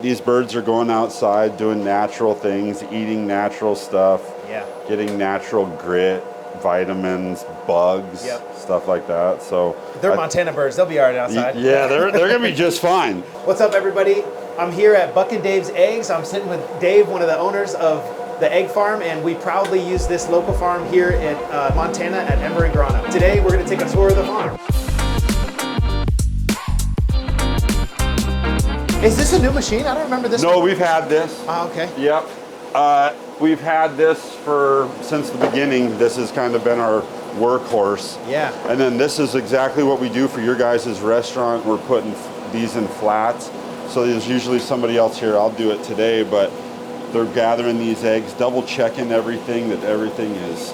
These birds are going outside, doing natural things, eating natural stuff, getting natural grit, vitamins, bugs, stuff like that. So they're Montana birds. They'll be all right outside. Yeah, they're going to be just fine. What's up, everybody? I'm here at Buck and Dave's Eggs. I'm sitting with Dave, one of the owners of the egg farm, and we proudly use this local farm here in Montana at Ember and Grano. Today, we're going to take a tour of the farm. Is this a new machine? I don't remember this. No, we've had this. Oh, okay. Yep. We've had this since the beginning. This has kind of been our workhorse. Yeah. And then this is exactly what we do for your guys' restaurant. We're putting these in flats. So there's usually somebody else here. I'll do it today, but they're gathering these eggs, double checking everything, that everything is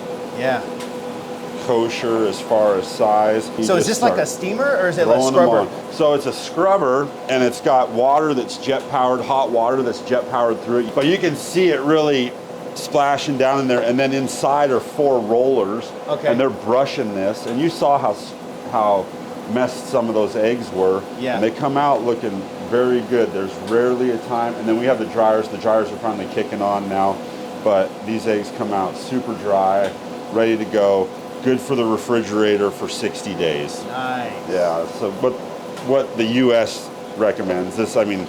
kosher as far as size. So is this like a steamer or is it like a scrubber? So it's a scrubber, and it's got water that's jet powered, hot water that's jet powered through it. But you can see it really splashing down in there, and then inside are 4 rollers, and they're brushing this. And you saw how messed some of those eggs were. Yeah. And they come out looking very good. There's rarely a time. And then we have the dryers. The dryers are finally kicking on now, but these eggs come out super dry, ready to go. Good for the refrigerator for 60 days. Nice. Yeah, so but what the U.S. recommends, this, I mean,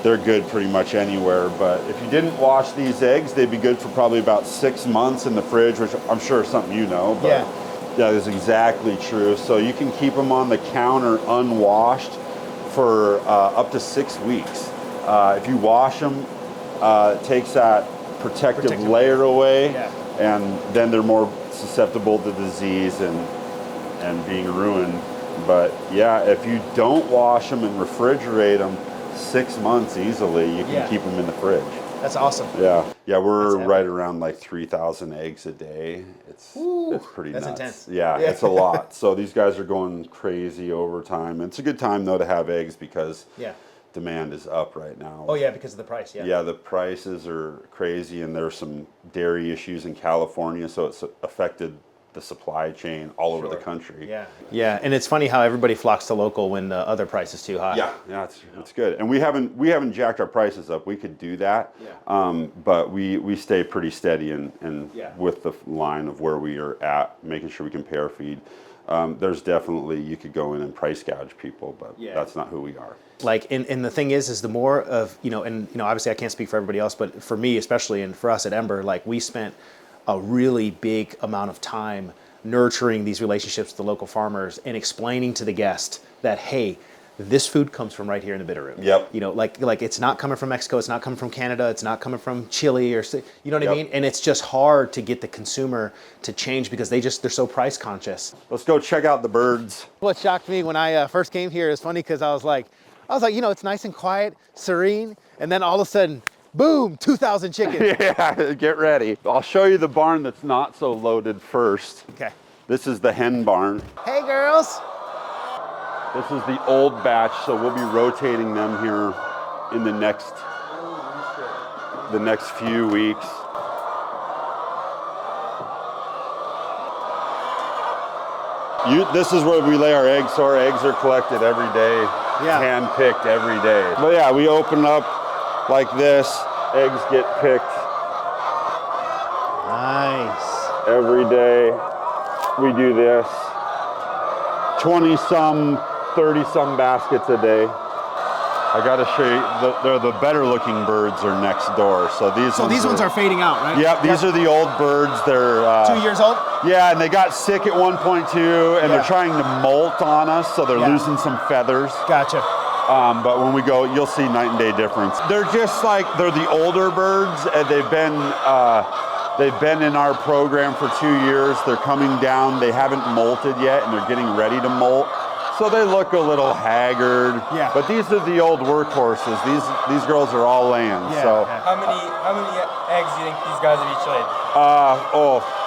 they're good pretty much anywhere, but if you didn't wash these eggs, they'd be good for probably about 6 months in the fridge, which I'm sure is something you know, but that is exactly true. So you can keep them on the counter unwashed for up to 6 weeks. If you wash them, it takes that protective layer away, and then they're more susceptible to disease and being ruined. But yeah, if you don't wash them and refrigerate them 6 months easily, you can keep them in the fridge. That's awesome. Yeah, we're right around like 3,000 eggs a day. It's pretty nuts. That's intense. Yeah, it's a lot. So these guys are going crazy overtime. It's a good time though to have eggs because demand is up right now. Oh yeah, because of the price. Yeah, the prices are crazy, and there's some dairy issues in California, so it's affected the supply chain all over the country. Yeah, and it's funny how everybody flocks to local when the other price is too high. Yeah, it's good, and we haven't jacked our prices up. We could do that, but we stay pretty steady and with the line of where we are at, making sure we can pair feed. There's definitely, you could go in and price gouge people, but that's not who we are. Like, and the thing is the more of, obviously I can't speak for everybody else, but for me especially, and for us at Ember, like we spent a really big amount of time nurturing these relationships with the local farmers and explaining to the guest that, hey, this food comes from right here in the Bitterroot. Yep. Like it's not coming from Mexico, it's not coming from Canada, it's not coming from Chile, or you know what I mean? And it's just hard to get the consumer to change because they're so price conscious. Let's go check out the birds. What shocked me when I first came here is funny because I was like, it's nice and quiet, serene, and then all of a sudden, boom, 2,000 chickens. Yeah, get ready. I'll show you the barn that's not so loaded first. Okay. This is the hen barn. Hey, girls. This is the old batch, so we'll be rotating them here in the next few weeks. This is where we lay our eggs, so our eggs are collected every day, hand-picked every day. But yeah, we open up like this, eggs get picked. Nice. Every day we do this. 20-some, 30-some baskets a day. I gotta show you, the better looking birds are next door. So these ones are fading out, right? Yep, these are the old birds. They're 2 years old? Yeah, and they got sick at 1.2, and they're trying to molt on us, so they're losing some feathers. Gotcha. But when we go, you'll see night and day difference. They're just like, they're the older birds, and they've been in our program for 2 years. They're coming down. They haven't molted yet, and they're getting ready to molt. So they look a little haggard. Yeah. But these are the old workhorses. These girls are all laying. Yeah. So how many eggs do you think these guys have each laid?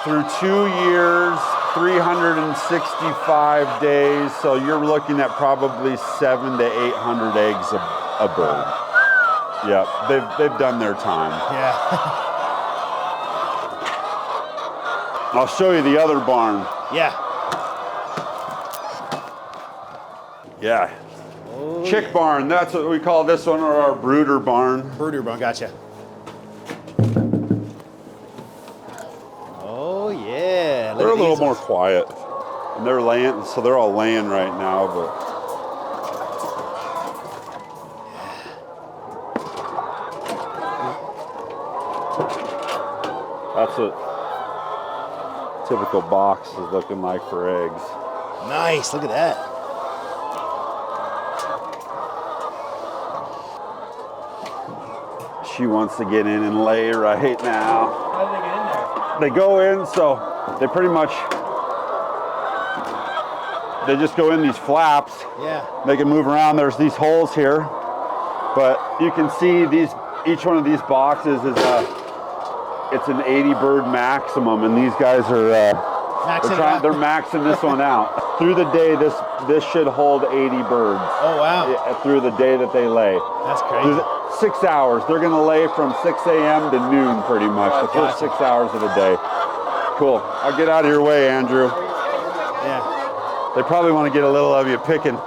Through 2 years, 365 days. So you're looking at probably 700 to 800 eggs a bird. Yeah, they've done their time. Yeah. I'll show you the other barn. Yeah. Yeah. Oh, Chick barn, that's what we call this one, or our brooder barn. Brooder barn, gotcha. Oh yeah. They're a little more quiet. And they're laying, so they're all laying right now, but. That's what typical box is looking like for eggs. Nice, look at that. She wants to get in and lay right now. How do they get in there? They go in, so they pretty much, they just go in these flaps. Yeah. They can move around. There's these holes here, but you can see these, each one of these boxes is it's an 80 bird maximum, and these guys are they're maxing this one out. Through the day, this should hold 80 birds. Oh wow. Through the day that they lay. That's crazy. 6 hours. They're gonna lay from 6 a.m. to noon pretty much, the first 6 hours of the day. Cool. I'll get out of your way, Andrew. Yeah. They probably want to get a little of you picking.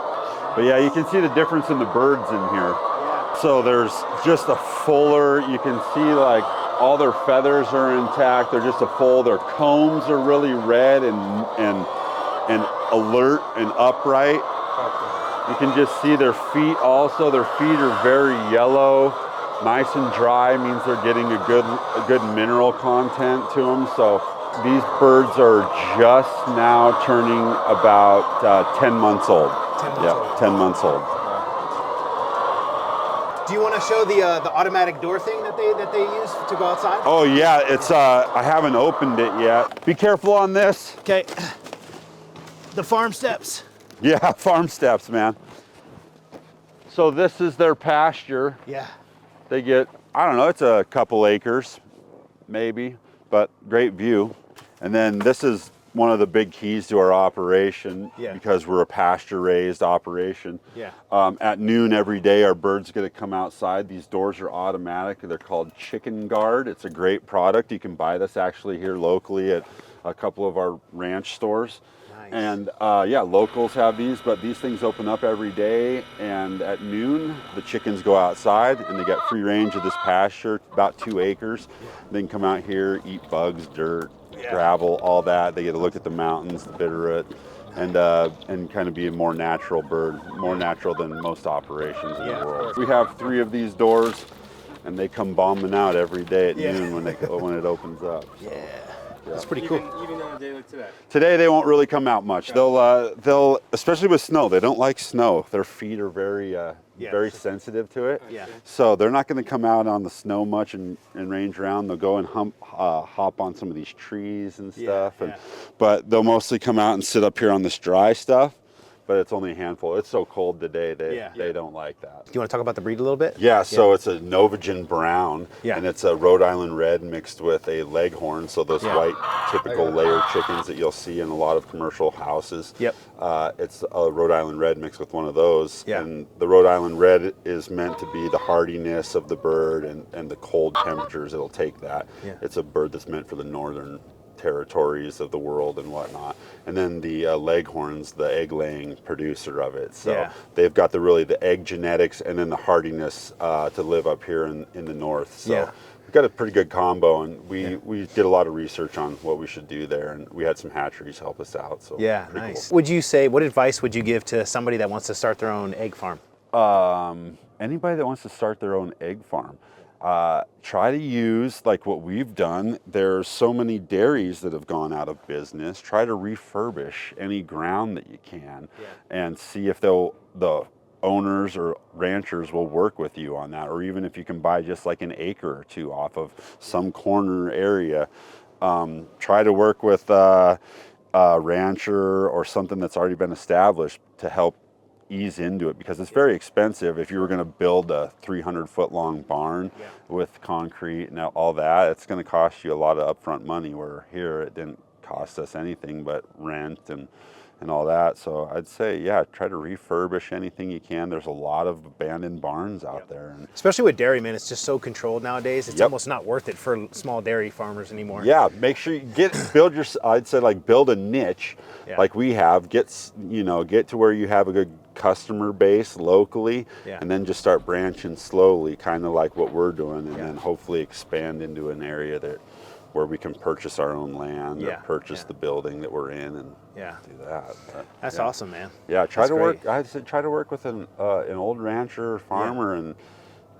But yeah, you can see the difference in the birds in here. So there's just a fuller, you can see like all their feathers are intact. They're just a full, their combs are really red and alert and upright. You can just see their feet also. Their feet are very yellow, nice and dry, means they're getting a good mineral content to them. So these birds are just now turning about 10 months old. 10 months old. 10 months old. Do you want to show the automatic door thing that they use to go outside? Oh yeah, it's I haven't opened it yet. Be careful on this. Okay. The farm steps. Yeah, farm steps, man. So this is their pasture. Yeah. They get, I don't know, it's a couple acres, maybe, but great view. And then this is one of the big keys to our operation, because we're a pasture-raised operation. Yeah. At noon every day, our birds get to come outside. These doors are automatic. They're called Chicken Guard. It's a great product. You can buy this actually here locally at a couple of our ranch stores. Nice. And yeah, locals have these, but these things open up every day. And at noon, the chickens go outside and they get free range of this pasture, about 2 acres. They can come out here, eat bugs, dirt, gravel, all that. They get to look at the mountains, the Bitterroot, and kind of be a more natural bird, more natural than most operations in the world. We have 3 of these doors, and they come bombing out every day at noon when it opens up. So. Yeah. That's pretty cool. Even on a day like today. Today they won't really come out much. They'll especially with snow. They don't like snow. Their feet are very very sensitive to it. Yeah. So they're not going to come out on the snow much and range around. They'll go and hop on some of these trees and stuff. But they'll mostly come out and sit up here on this dry stuff. But it's only a handful. It's so cold today, they don't like that. Do you want to talk about the breed a little bit? Yeah, so it's a Novagen brown, and it's a Rhode Island red mixed with a leghorn, so those white typical layer chickens that you'll see in a lot of commercial houses. Yep. It's a Rhode Island red mixed with one of those, and the Rhode Island red is meant to be the hardiness of the bird and the cold temperatures. It'll take that. It's a bird that's meant for the northern territories of the world and whatnot. And then the leghorns, the egg laying producer of it. So they've got the egg genetics and then the hardiness to live up here in the north. So we've got a pretty good combo, and we did a lot of research on what we should do there, and we had some hatcheries help us out. So nice. Cool. What advice would you give to somebody that wants to start their own egg farm? Anybody that wants to start their own egg farm, try to use like what we've done. There's so many dairies that have gone out of business. Try to refurbish any ground that you can and see if the owners or ranchers will work with you on that, or even if you can buy just like an acre or 2 off of some corner area. Try to work with a rancher or something that's already been established to help ease into it, because it's very expensive. If you were going to build a 300-foot long barn with concrete and all that, it's going to cost you a lot of upfront money, where here it didn't cost us anything but rent and all that. So I'd say, try to refurbish anything you can. There's a lot of abandoned barns out there. And especially with dairy, man, it's just so controlled nowadays. It's almost not worth it for small dairy farmers anymore. Yeah, make sure you I'd say like build a niche like we have. Get to where you have a customer base locally, Yeah. and then just start branching slowly, kind of like what we're doing, and then hopefully expand into an area where we can purchase our own land or purchase the building that we're in and do that. But, That's awesome, man. Yeah, That's great. I'd say try to work with an old rancher or farmer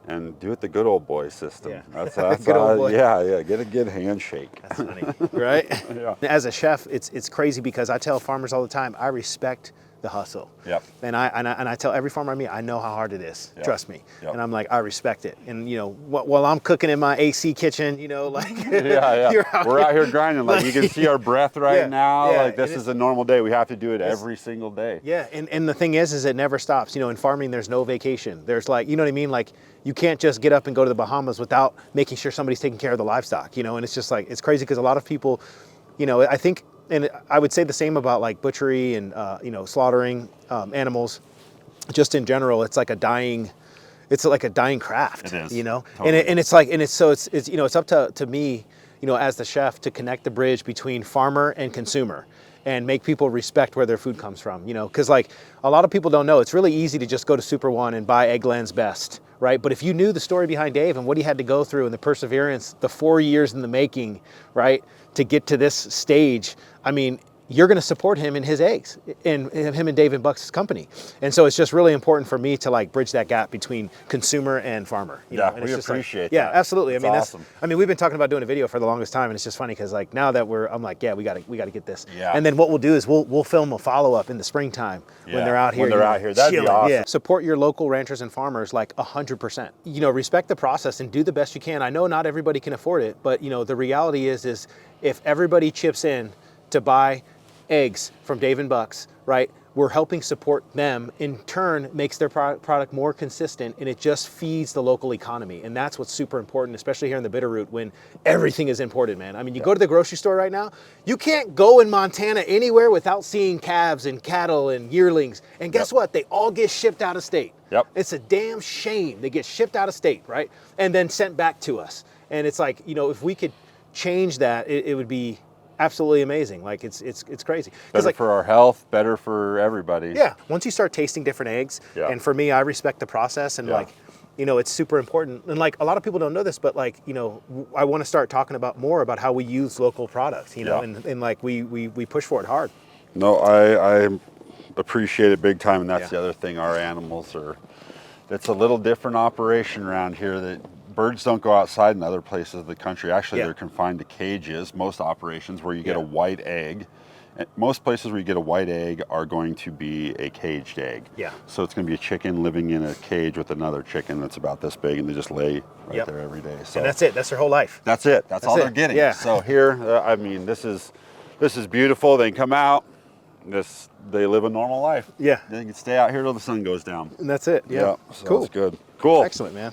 and do it the good old boy system. Yeah. That's Good old boy. Yeah, get a good handshake. That's funny, right? Yeah. As a chef, it's crazy because I tell farmers all the time, I respect the hustle. Yep. And I tell every farmer I meet, I know how hard it is. Yep. Trust me. Yep. And I'm like, I respect it. And you know, while I'm cooking in my AC kitchen, you know, like Yeah. We're out here grinding. Like you can see our breath right now. Yeah. Like this is a normal day. We have to do it every single day. Yeah, and the thing is it never stops. You know, in farming, there's no vacation. There's like, you know what I mean? Like, you can't just get up and go to the Bahamas without making sure somebody's taking care of the livestock, you know? And it's just like, it's crazy because a lot of people, you know, I think, and I would say the same about like butchery and, you know, slaughtering animals, just in general. It's like a dying craft. It is. You know? Totally. And it's like, and it's you know, it's up to me, you know, as the chef to connect the bridge between farmer and consumer and make people respect where their food comes from, you know? Because like a lot of people don't know, it's really easy to just go to Super One and buy Eggland's Best, right? But if you knew the story behind Dave and what he had to go through and the perseverance, the 4 years in the making, right, to get to this stage, I mean, you're going to support him in his eggs and him and Dave and Buck's company. And so it's just really important for me to like bridge that gap between consumer and farmer. You know? And we it's just appreciate like, that. Yeah, absolutely. That's I mean, awesome. we've been talking about doing a video for the longest time, and it's just funny because like now that I'm like, yeah, we got to get this. Yeah. And then what we'll do is we'll film a follow-up in the springtime when they're out here. When they're out here. That'd be chilling. awesome. Yeah. Support your local ranchers and farmers like 100%. You know, respect the process and do the best you can. I know not everybody can afford it, but you know, the reality is if everybody chips in to buy eggs from Dave and Buck's, right? We're helping support them. In turn, makes their product more consistent, and it just feeds the local economy. And that's what's super important, especially here in the Bitterroot when everything is imported, man. I mean, you go to the grocery store right now, you can't go in Montana anywhere without seeing calves and cattle and yearlings. And guess what? They all get shipped out of state. Yep. It's a damn shame. They get shipped out of state, right? And then sent back to us. And it's like, you know, if we could change that, it would be absolutely amazing. Like it's crazy. Better like, for our health, better for everybody. Yeah. Once you start tasting different eggs, and for me, I respect the process and like, you know, it's super important. And like a lot of people don't know this, but like, you know, I want to start talking more about how we use local products, you know, and like we push for it hard. No, I appreciate it big time, and that's the other thing. Our animals it's a little different operation around here. That birds don't go outside in other places of the country. Actually, they're confined to cages. Most operations where you get a white egg, most places where you get a white egg are going to be a caged egg. Yeah. So it's going to be a chicken living in a cage with another chicken that's about this big, and they just lay right there every day. So and that's it. That's their whole life. That's it. That's all they're getting. Yeah. So here, I mean, this is beautiful. They can come out. They live a normal life. Yeah. They can stay out here till the sun goes down. And that's it. Yeah. So Cool. it's good. Cool. Excellent, man.